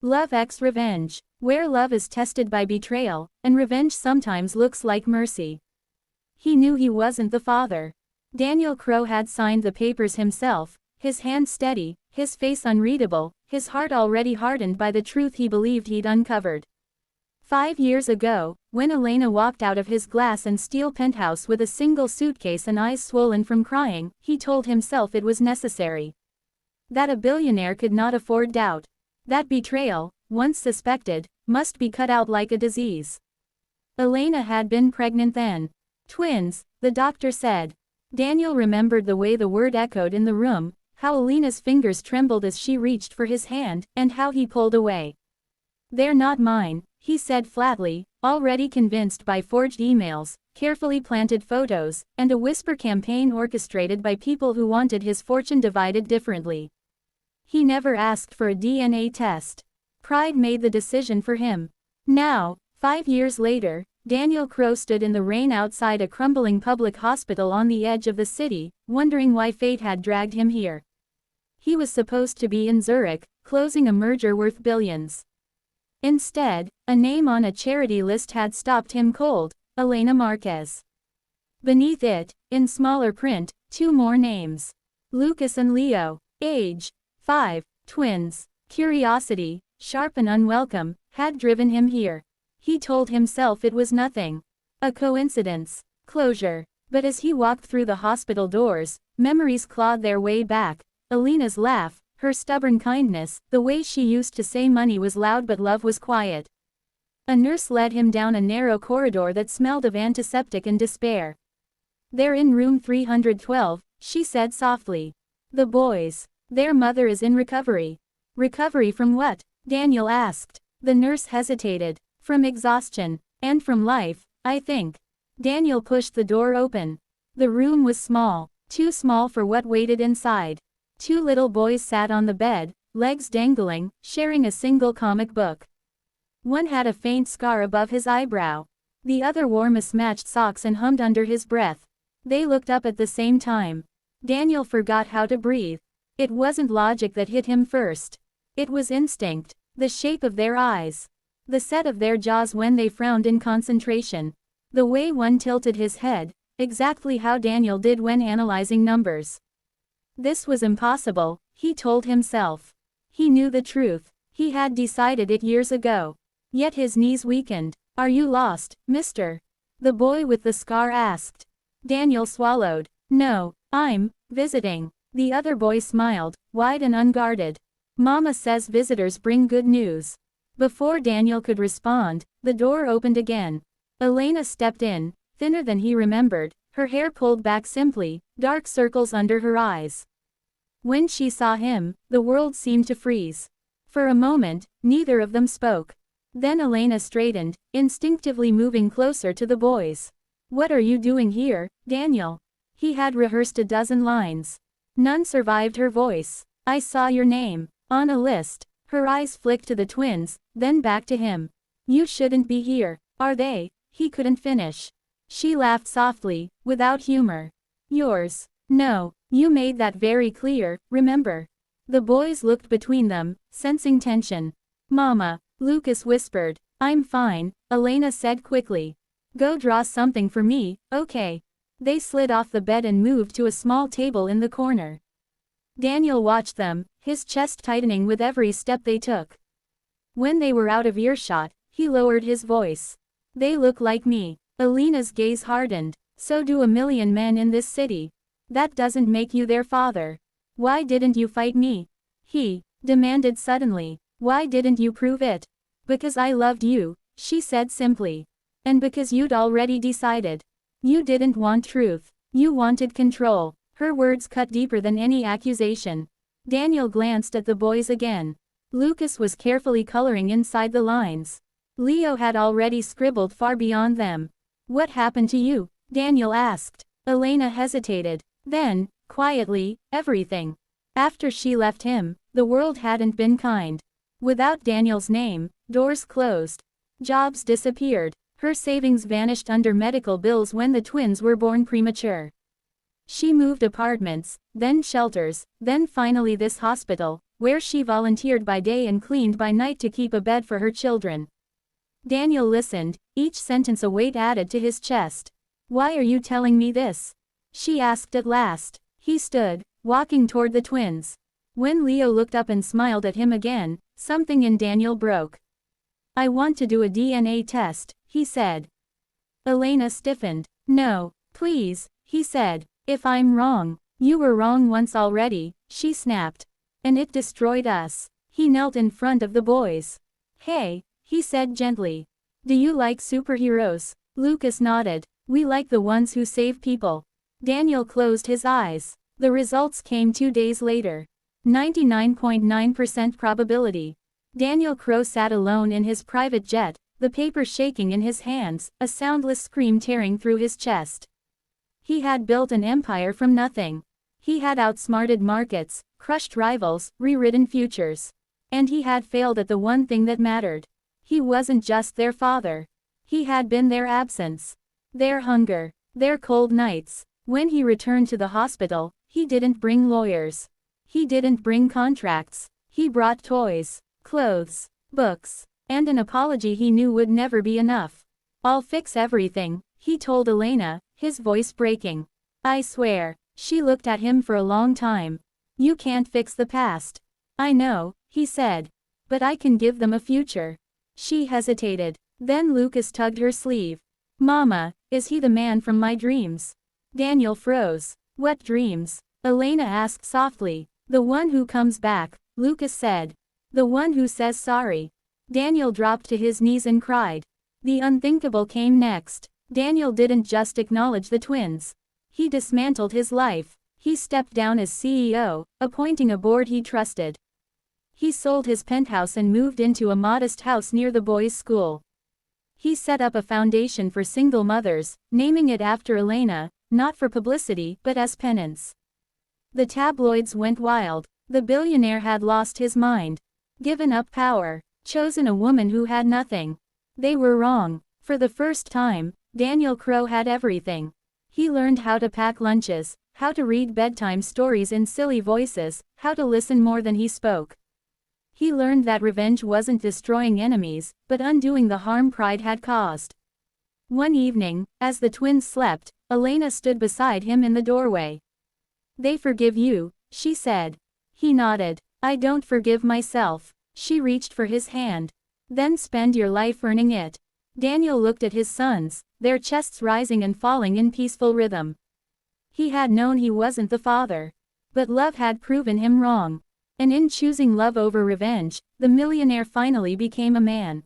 Love x Revenge, where love is tested by betrayal, and revenge sometimes looks like mercy. He knew he wasn't the father. Daniel Crowe had signed the papers himself, his hand steady, his face unreadable, his heart already hardened by the truth he believed he'd uncovered. 5 years ago, when Elena walked out of his glass and steel penthouse with a single suitcase and eyes swollen from crying, he told himself it was necessary. That a billionaire could not afford doubt. That betrayal, once suspected, must be cut out like a disease. Elena had been pregnant then. Twins, the doctor said. Daniel remembered the way the word echoed in the room, how Elena's fingers trembled as she reached for his hand, and how he pulled away. "They're not mine," he said flatly, already convinced by forged emails, carefully planted photos, and a whisper campaign orchestrated by people who wanted his fortune divided differently. He never asked for a DNA test. Pride made the decision for him. Now, 5 years later, Daniel Crowe stood in the rain outside a crumbling public hospital on the edge of the city, wondering why fate had dragged him here. He was supposed to be in Zurich, closing a merger worth billions. Instead, a name on a charity list had stopped him cold: Elena Marquez. Beneath it, in smaller print, 2 more names. Lucas and Leo. Age: 5, twins. Curiosity, sharp and unwelcome, had driven him here. He told himself it was nothing. A coincidence. Closure. But as he walked through the hospital doors, memories clawed their way back. Elena's laugh, her stubborn kindness, the way she used to say money was loud but love was quiet. A nurse led him down a narrow corridor that smelled of antiseptic and despair. "They're in room 312, she said softly. "The boys. Their mother is in recovery." "Recovery from what?" Daniel asked. The nurse hesitated. "From exhaustion. And from life, I think." Daniel pushed the door open. The room was small. Too small for what waited inside. 2 little boys sat on the bed, legs dangling, sharing a single comic book. One had a faint scar above his eyebrow. The other wore mismatched socks and hummed under his breath. They looked up at the same time. Daniel forgot how to breathe. It wasn't logic that hit him first. It was instinct. The shape of their eyes. The set of their jaws when they frowned in concentration. The way one tilted his head, exactly how Daniel did when analyzing numbers. This was impossible, he told himself. He knew the truth. He had decided it years ago. Yet his knees weakened. "Are you lost, mister?" the boy with the scar asked. Daniel swallowed. "No, I'm visiting." The other boy smiled, wide and unguarded. "Mama says visitors bring good news." Before Daniel could respond, the door opened again. Elena stepped in, thinner than he remembered, her hair pulled back simply, dark circles under her eyes. When she saw him, the world seemed to freeze. For a moment, neither of them spoke. Then Elena straightened, instinctively moving closer to the boys. "What are you doing here, Daniel?" He had rehearsed a dozen lines. None survived her voice. "I saw your name on a list." Her eyes flicked to the twins, then back to him. "You shouldn't be here, are they?" He couldn't finish. She laughed softly, without humor. "Yours. No, you made that very clear, remember?" The boys looked between them, sensing tension. "Mama," Lucas whispered. "I'm fine," Elena said quickly. "Go draw something for me, okay?" They slid off the bed and moved to a small table in the corner. Daniel watched them, his chest tightening with every step they took. When they were out of earshot, he lowered his voice. "They look like me." Elena's gaze hardened. "So do a million men in this city. That doesn't make you their father." "Why didn't you fight me?" he demanded suddenly. "Why didn't you prove it?" "Because I loved you," she said simply. "And because you'd already decided. You didn't want truth. You wanted control." Her words cut deeper than any accusation. Daniel glanced at the boys again. Lucas was carefully coloring inside the lines. Leo had already scribbled far beyond them. "What happened to you?" Daniel asked. Elena hesitated. Then, quietly, everything. After she left him, the world hadn't been kind. Without Daniel's name, doors closed. Jobs disappeared. Her savings vanished under medical bills when the twins were born premature. She moved apartments, then shelters, then finally this hospital, where she volunteered by day and cleaned by night to keep a bed for her children. Daniel listened, each sentence a weight added to his chest. "Why are you telling me this?" she asked at last. He stood, walking toward the twins. When Leo looked up and smiled at him again, something in Daniel broke. "I want to do a DNA test," he said. Elena stiffened. "No, please," he said. "If I'm wrong." "You were wrong once already," she snapped. "And it destroyed us." He knelt in front of the boys. "Hey," he said gently. "Do you like superheroes?" Lucas nodded. "We like the ones who save people." Daniel closed his eyes. The results came 2 days later. 99.9% probability. Daniel Crow sat alone in his private jet, the paper shaking in his hands, a soundless scream tearing through his chest. He had built an empire from nothing. He had outsmarted markets, crushed rivals, rewritten futures. And he had failed at the one thing that mattered. He wasn't just their father. He had been their absence. Their hunger. Their cold nights. When he returned to the hospital, he didn't bring lawyers. He didn't bring contracts. He brought toys, clothes, books, and an apology he knew would never be enough. "I'll fix everything," he told Elena, his voice breaking. "I swear." She looked at him for a long time. "You can't fix the past." "I know," he said. "But I can give them a future." She hesitated. Then Lucas tugged her sleeve. "Mama, is he the man from my dreams?" Daniel froze. "What dreams?" Elena asked softly. "The one who comes back," Lucas said. "The one who says sorry." Daniel dropped to his knees and cried. The unthinkable came next. Daniel didn't just acknowledge the twins. He dismantled his life. He stepped down as CEO, appointing a board he trusted. He sold his penthouse and moved into a modest house near the boys' school. He set up a foundation for single mothers, naming it after Elena, not for publicity but as penance. The tabloids went wild. The billionaire had lost his mind. Given up power. Chosen a woman who had nothing. They were wrong. For the first time, Daniel Crow had everything. He learned how to pack lunches, how to read bedtime stories in silly voices, how to listen more than he spoke. He learned that revenge wasn't destroying enemies, but undoing the harm pride had caused. One evening, as the twins slept, Elena stood beside him in the doorway. "They forgive you," she said. He nodded. "I don't forgive myself." She reached for his hand. "Then spend your life earning it." Daniel looked at his sons, their chests rising and falling in peaceful rhythm. He had known he wasn't the father. But love had proven him wrong. And in choosing love over revenge, the millionaire finally became a man.